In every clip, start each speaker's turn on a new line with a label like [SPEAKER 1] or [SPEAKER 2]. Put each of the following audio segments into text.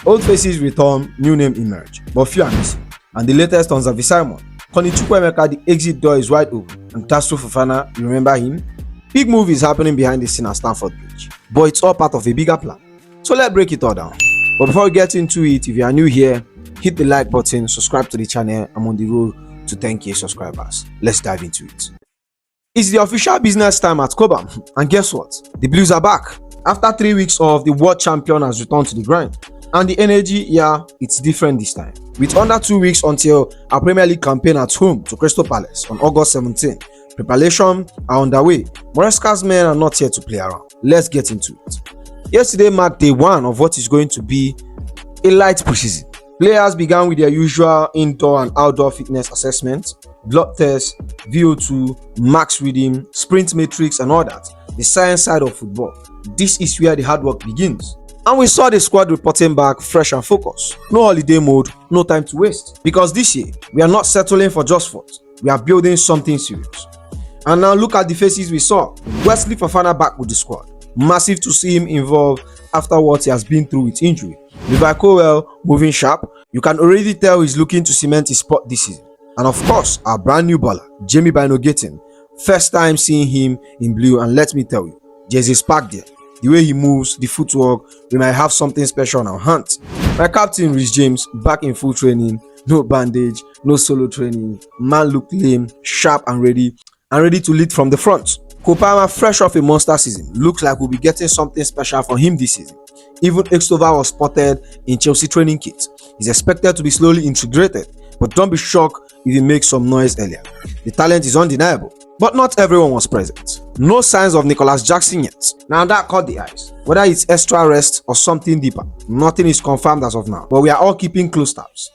[SPEAKER 1] Old faces return, new name emerge, but few are missing. And the latest on Xavi Simons, Carney Chukwuemeka, the exit door is wide open. And Datro Fofana, you remember him? Big move is happening behind the scene at Stamford Bridge, but it's all part of a bigger plan. So let's break it all down. But before we get into it, if you are new here, hit the like button, subscribe to the channel. I'm on the road to 10k subscribers. Let's dive into it. It's the official business time at Cobham, and guess what? The Blues are back. After 3 weeks off, the world champion has returned to the grind. And the energy, yeah, it's different this time. With under 2 weeks until our Premier League campaign at home to Crystal Palace on August 17, preparations are underway. Maresca's men are not here to play around. Let's get into it. Yesterday marked day one of what is going to be a light preseason. Players began with their usual indoor and outdoor fitness assessments, blood tests, VO2, max reading, sprint matrix and all that. The science side of football. This is where the hard work begins. And we saw the squad reporting back fresh and focused. No holiday mode, no time to waste. Because this year, we are not settling for just fourth. We are building something serious. And now look at the faces we saw. Lesley Fofana back with the squad. Massive to see him involved after what he has been through with injury. Levi Colwill moving sharp. You can already tell he's looking to cement his spot this season. And of course, our brand new baller, Jamie Bino-Gittin. First time seeing him in blue, and let me tell you, there's a spark there. The way he moves, the footwork, we might have something special on our hands. My captain, Rhys James, back in full training, no bandage, no solo training. Man looked lame, sharp and ready to lead from the front. Kopama, fresh off a monster season, looks like we'll be getting something special from him this season. Even Extova was spotted in Chelsea training kit. He's expected to be slowly integrated, but don't be shocked if he makes some noise earlier. The talent is undeniable, but not everyone was present. No signs of Nicholas Jackson yet. Now that caught the eyes. Whether it's extra rest or something deeper, nothing is confirmed as of now, but we are all keeping close tabs.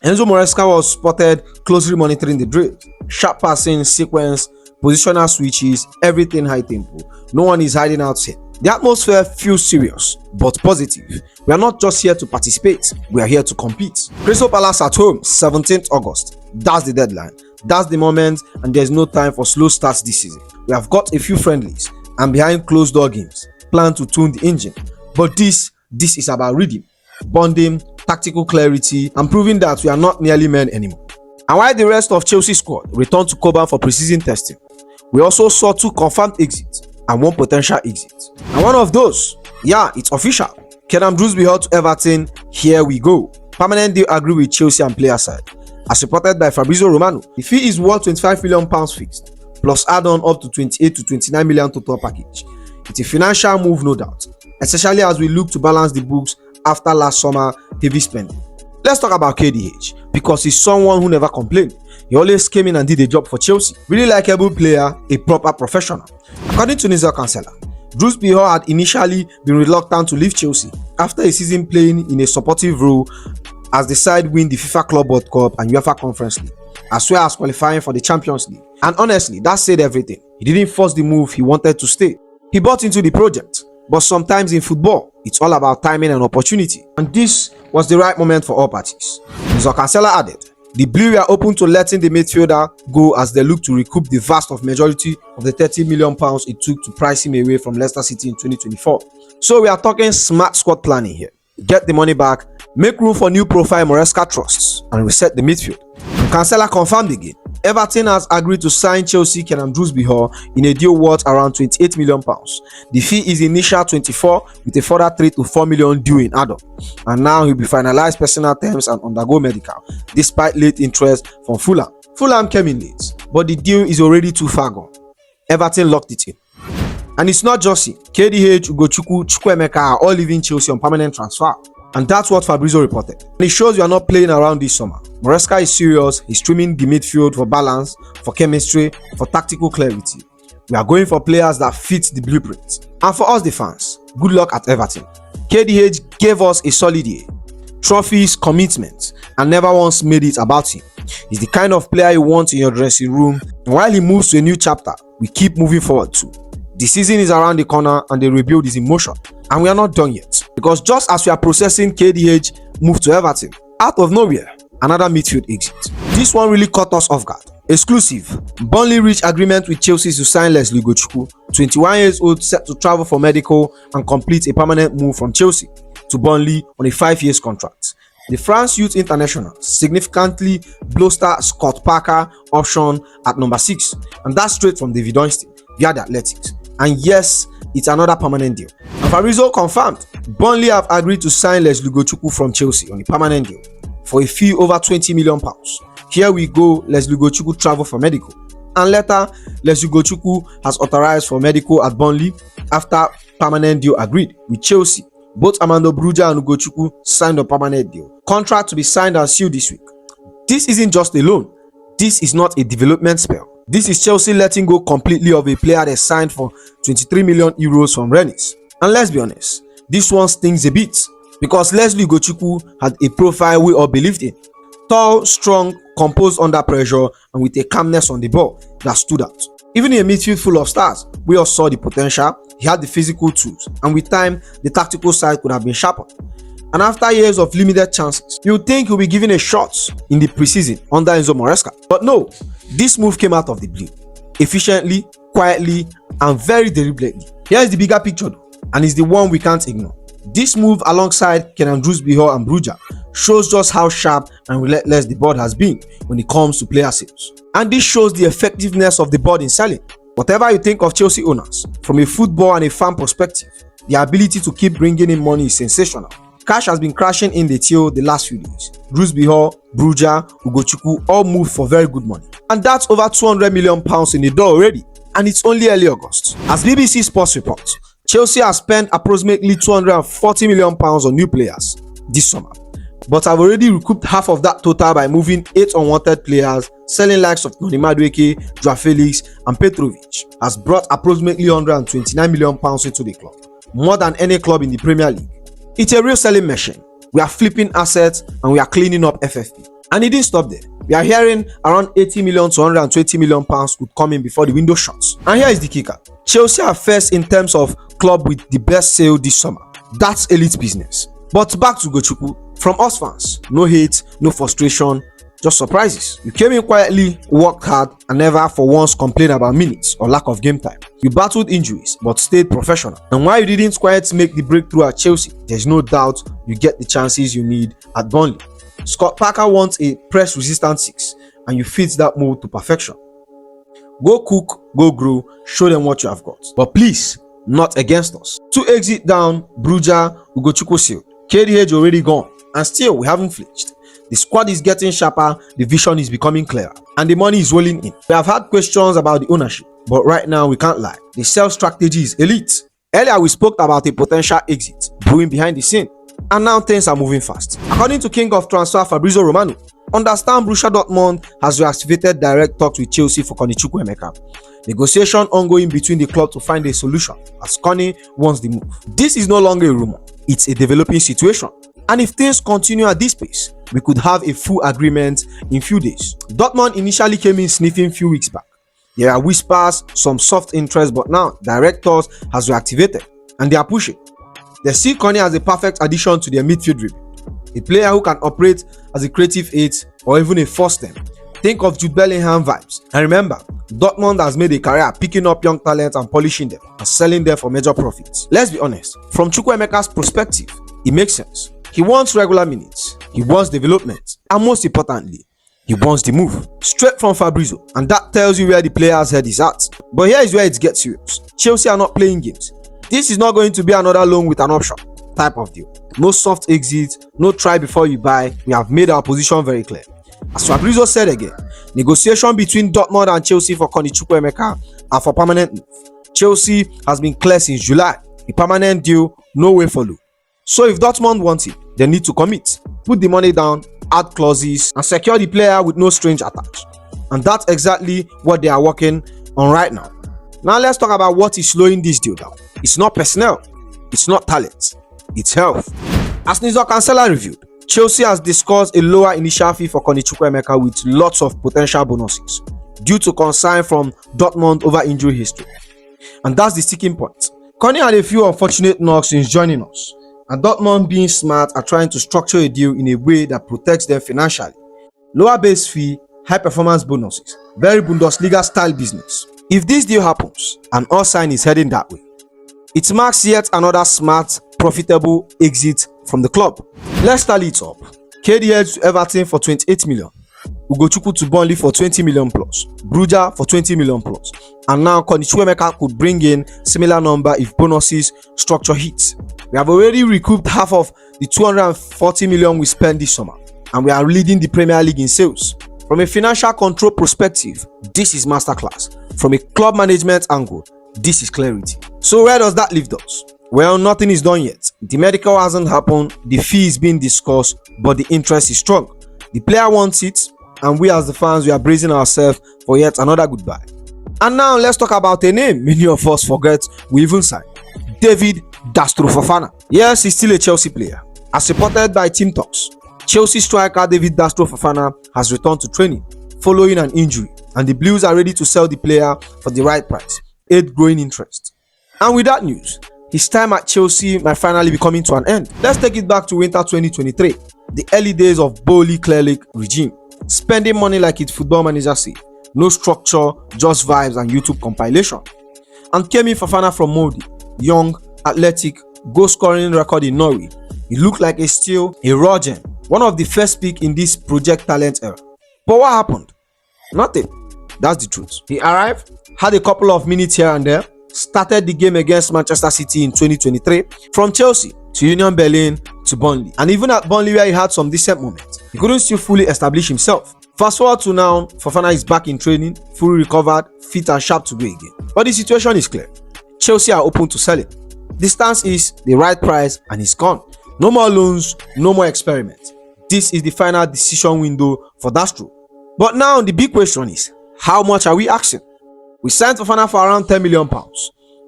[SPEAKER 1] Enzo Maresca was spotted closely monitoring the drill. Sharp passing, sequence, positional switches, everything high tempo. No one is hiding out here. The atmosphere feels serious, but positive. We are not just here to participate, we are here to compete. Crystal Palace at home, 17th August. That's the deadline. That's the moment, and there's no time for slow starts this season. We have got a few friendlies, and behind closed door games, plan to tune the engine. But this is about rhythm, bonding, tactical clarity, and proving that we are not merely men anymore. And while the rest of Chelsea's squad returned to Cobham for preseason testing, we also saw 2 confirmed exits and 1 potential exit. And one of those, yeah, it's official. Kiernan Dewsbury-Hall to Everton, here we go. Permanent deal agreed with Chelsea and player side. As reported by Fabrizio Romano, the fee is worth £25 million fixed, plus add-on up to 28 to 29 million total package. It's a financial move, no doubt, especially as we look to balance the books after last summer heavy spending. Let's talk about KDH, because he's someone who never complained. He always came in and did a job for Chelsea. Really likable player, a proper professional. According to Nizar Kansela, Dewsbury-Hall had initially been reluctant to leave Chelsea after a season playing in a supportive role as the side win the FIFA Club World Cup and UEFA Conference League, as well as qualifying for the Champions League. And honestly, that said everything. He didn't force the move, he wanted to stay. He bought into the project. But sometimes in football, it's all about timing and opportunity. And this was the right moment for all parties. Nizar Kansela added, the Blue are open to letting the midfielder go as they look to recoup the vast majority of the £30 million it took to price him away from Leicester City in 2024. So we are talking smart squad planning here. Get the money back, make room for new profile Maresca trusts, and reset the midfield. And Kansela confirmed again. Everton has agreed to sign Chelsea Kiernan Dewsbury-Hall in a deal worth around £28 million. The fee is initial 24 with a further 3 to 4 million due in add-on. And now he'll be finalized personal terms and undergo medical, despite late interest from Fulham. Fulham came in late, but the deal is already too far gone. Everton locked it in. And it's not just him. KDH, Ugochukwu, Chukwuemeka are all leaving Chelsea on permanent transfer. And that's what Fabrizio reported. And it shows you are not playing around this summer. Maresca is serious. He's trimming the midfield for balance, for chemistry, for tactical clarity. We are going for players that fit the blueprint. And for us, the fans, good luck at Everton. KDH gave us a solid year. Trophies, commitment, and never once made it about him. He's the kind of player you want in your dressing room. And while he moves to a new chapter, we keep moving forward too. The season is around the corner and the rebuild is in motion. And we are not done yet. Because just as we are processing KDH move to Everton, out of nowhere, another midfield exit. This one really caught us off guard. Exclusive. Burnley reached agreement with Chelsea to sign Lesley Ugochukwu, 21 years old, set to travel for medical and complete a permanent move from Chelsea. to Burnley on a 5-year contract. The France Youth International significantly bolster Scott Parker option at number 6, and that's straight from David Oinstein via the Athletics. And yes, it's another permanent deal. And Fabrizio confirmed Burnley have agreed to sign Lesley Ugochukwu from Chelsea on a permanent deal for a fee over £20 million. Here we go, Lesley Ugochukwu travel for medical. And later, Lesley Ugochukwu has authorized for medical at Burnley after permanent deal agreed with Chelsea. Both Armando Broja and Ugochukwu signed a permanent deal. Contract to be signed and sealed this week. This isn't just a loan. This is not a development spell. This is Chelsea letting go completely of a player they signed for €23 million from Rennes. And let's be honest, this one stings a bit because Lesley Ugochukwu had a profile we all believed in. Tall, strong, composed under pressure, and with a calmness on the ball that stood out. Even in a midfield full of stars, we all saw the potential. He had the physical tools, and with time, the tactical side could have been sharpened. And after years of limited chances, you would think he'll be given a shot in the preseason under Enzo Maresca. But no, this move came out of the blue, efficiently, quietly, and very deliberately. Here is the bigger picture though, and it's the one we can't ignore. This move alongside Kiernan Dewsbury-Hall and Broja shows just how sharp and relentless the board has been when it comes to player sales. And this shows the effectiveness of the board in selling. Whatever you think of Chelsea owners, from a football and a fan perspective, the ability to keep bringing in money is sensational. Cash has been crashing in the till the last few days. Dewsbury-Hall, Broja, Ugochukwu all moved for very good money. And that's over £200 million in the door already. And it's only early August. As BBC Sports reports, Chelsea has spent approximately £240 million on new players this summer. But have already recouped half of that total by moving 8 unwanted players, selling likes of Noni Madueke, Joao Felix, and Petrovic, has brought approximately £129 million into the club, more than any club in the Premier League. It's a real selling machine. We are flipping assets and we are cleaning up FFP. And it didn't stop there. We are hearing around £80 million to £120 million could come in before the window shuts. And here is the kicker. Chelsea are first in terms of club with the best sale this summer. That's elite business. But back to Ugochukwu. From us fans, no hate, no frustration, just surprises. You came in quietly, worked hard, and never for once complained about minutes or lack of game time. You battled injuries but stayed professional. And while you didn't quite make the breakthrough at Chelsea, there's no doubt you get the chances you need at Burnley. Scott Parker wants a press-resistant 6, and you fit that mold to perfection. Go cook, go grow, show them what you have got. But please, not against us. 2 exit down, Broja, Ugochukwu sealed. KDH already gone. And still, we haven't flinched. The squad is getting sharper, the vision is becoming clearer, and the money is rolling in. We have had questions about the ownership, but right now we can't lie. The sales strategy is elite. Earlier, we spoke about a potential exit brewing behind the scene, and now things are moving fast. According to King of Transfer Fabrizio Romano, understand Borussia Dortmund has reactivated direct talks with Chelsea for Carney Chukwuemeka. Negotiation ongoing between the club to find a solution as Carney wants the move. This is no longer a rumor, it's a developing situation. And if things continue at this pace, we could have a full agreement in few days. Dortmund initially came in sniffing few weeks back. There are whispers, some soft interest, but now directors has reactivated and they are pushing. They see Carney as a perfect addition to their midfield rebuild. A player who can operate as a creative 8 or even a force 10. Think of Jude Bellingham vibes. And remember, Dortmund has made a career picking up young talent and polishing them and selling them for major profits. Let's be honest, from Chukwuemeka's perspective, it makes sense. He wants regular minutes, he wants development, and most importantly, he wants the move. Straight from Fabrizio, and that tells you where the player's head is at. But here is where it gets serious. Chelsea are not playing games. This is not going to be another loan with an option type of deal. No soft exit, no try before you buy. We have made our position very clear. As Fabrizio said again, negotiation between Dortmund and Chelsea for Carney Chukwuemeka are for permanent move. Chelsea has been clear since July. A permanent deal, no way for loan. So if Dortmund wants it, they need to commit, put the money down, add clauses, and secure the player with no strings attached. And that's exactly what they are working on right now. Now let's talk about what is slowing this deal down. It's not personnel, it's not talent, it's health. As Nizo Cancela reviewed, Chelsea has discussed a lower initial fee for Carney Chukwuemeka with lots of potential bonuses due to concern from Dortmund over injury history. And that's the sticking point. Carney had a few unfortunate knocks since joining us. And Dortmund, being smart, are trying to structure a deal in a way that protects them financially. Lower base fee, high performance bonuses, very Bundesliga style business. If this deal happens and our sign is heading that way, it marks yet another smart profitable exit from the club. Let's tally it up. KD heads to Everton for 28 million. Ugochukwu to Burnley for 20 million plus. Bruja for 20 million plus. And now Carney Chukwuemeka could bring in similar number if bonuses structure hits. We have already recouped half of the 240 million we spent this summer, and we are leading the Premier League in sales. From a financial control perspective, this is masterclass. From a club management angle, this is clarity. So where does that leave us? Well, nothing is done yet. The medical hasn't happened, the fee is being discussed, but the interest is strong. The player wants it, and we as the fans, we are bracing ourselves for yet another goodbye. And now let's talk about a name many of us forget we even signed. Datro Fofana. Yes, he's still a Chelsea player. As reported by Team Talks, Chelsea striker Datro Fofana has returned to training following an injury, and the Blues are ready to sell the player for the right price, aid growing interest. And with that news, his time at Chelsea might finally be coming to an end. Let's take it back to winter 2023, the early days of Bowley Clearlake regime, spending money like its football manager say, no structure, just vibes and YouTube compilation. And came in Fofana from Molde, young, athletic, goal-scoring record in Norway. He looked like a steal, a raw gem, one of the first pick in this project talent era. But what happened? Nothing. That's the truth. He arrived, had a couple of minutes here and there, started the game against Manchester City in 2023, from Chelsea to Union Berlin to Burnley, and even at Burnley where he had some decent moments, he couldn't still fully establish himself. Fast forward to now, Fofana is back in training, fully recovered, fit and sharp to go again. But the situation is clear. Chelsea are open to selling. The stance is the right price and it's gone. No more loans, no more experiments. This is the final decision window for Datro. But now the big question is, how much are we asking? We signed Fofana for around £10 million,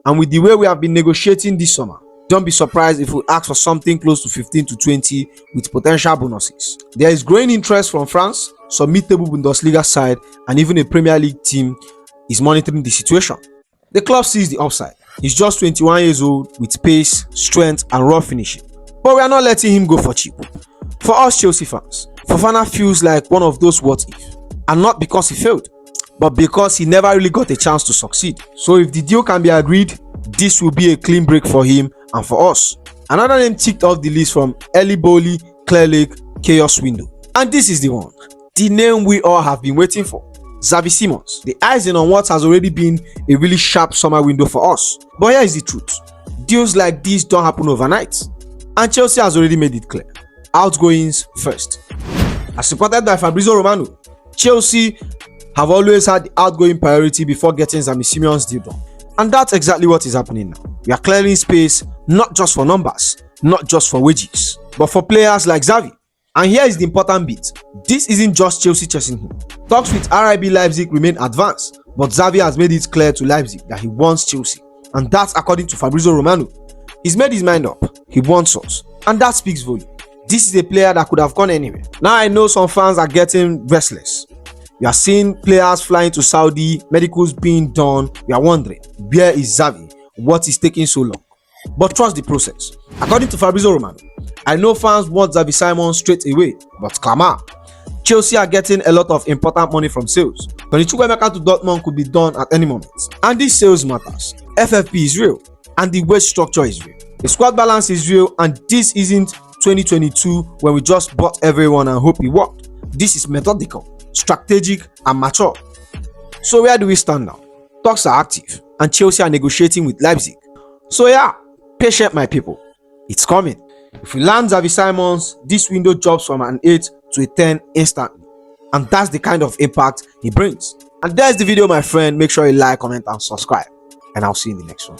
[SPEAKER 1] and with the way we have been negotiating this summer, don't be surprised if we ask for something close to 15 to 20 with potential bonuses. There is growing interest from France, some mid-table Bundesliga side, and even a Premier League team is monitoring the situation. The club sees the upside. He's just 21 years old with pace, strength and raw finishing. But we are not letting him go for cheap. For us Chelsea fans, Fofana feels like one of those what if, and not because he failed, but because he never really got a chance to succeed. So if the deal can be agreed, this will be a clean break for him and for us. Another name ticked off the list from early Bowley Clearlake chaos window, and this is the one, the name we all have been waiting for, Xavi Simons. The icing on what has already been a really sharp summer window for us. But here is the truth, deals like this don't happen overnight, and Chelsea has already made it clear. Outgoings first. As reported by Fabrizio Romano, Chelsea have always had the outgoing priority before getting Xavi Simons deal done. And that's exactly what is happening now. We are clearing space not just for numbers, not just for wages, but for players like Xavi. And here is the important bit. This isn't just Chelsea chasing him. Talks with RB Leipzig remain advanced, but Xavi has made it clear to Leipzig that he wants Chelsea. And that's according to Fabrizio Romano. He's made his mind up. He wants us. And that speaks volume. This is a player that could have gone anywhere. Now I know some fans are getting restless. We are seeing players flying to Saudi, medicals being done. We are wondering, where is Xavi? What is taking so long? But trust the process. According to Fabrizio Romano, I know fans want Xavi Simons straight away, but Kama, Chelsea are getting a lot of important money from sales. Carney Chukwuemeka to Dortmund could be done at any moment. And this sales matters. FFP is real, and the wage structure is real. The squad balance is real, and this isn't 2022 when we just bought everyone and hope it worked. This is methodical, strategic and mature. So where do we stand now? Talks are active and Chelsea are negotiating with Leipzig. So yeah, patient my people, it's coming. If we land Xavi Simons, this window drops from an 8 to a 10 instantly, and that's the kind of impact he brings. And there's the video my friend. Make sure you like, comment and subscribe, and I'll see you in the next one.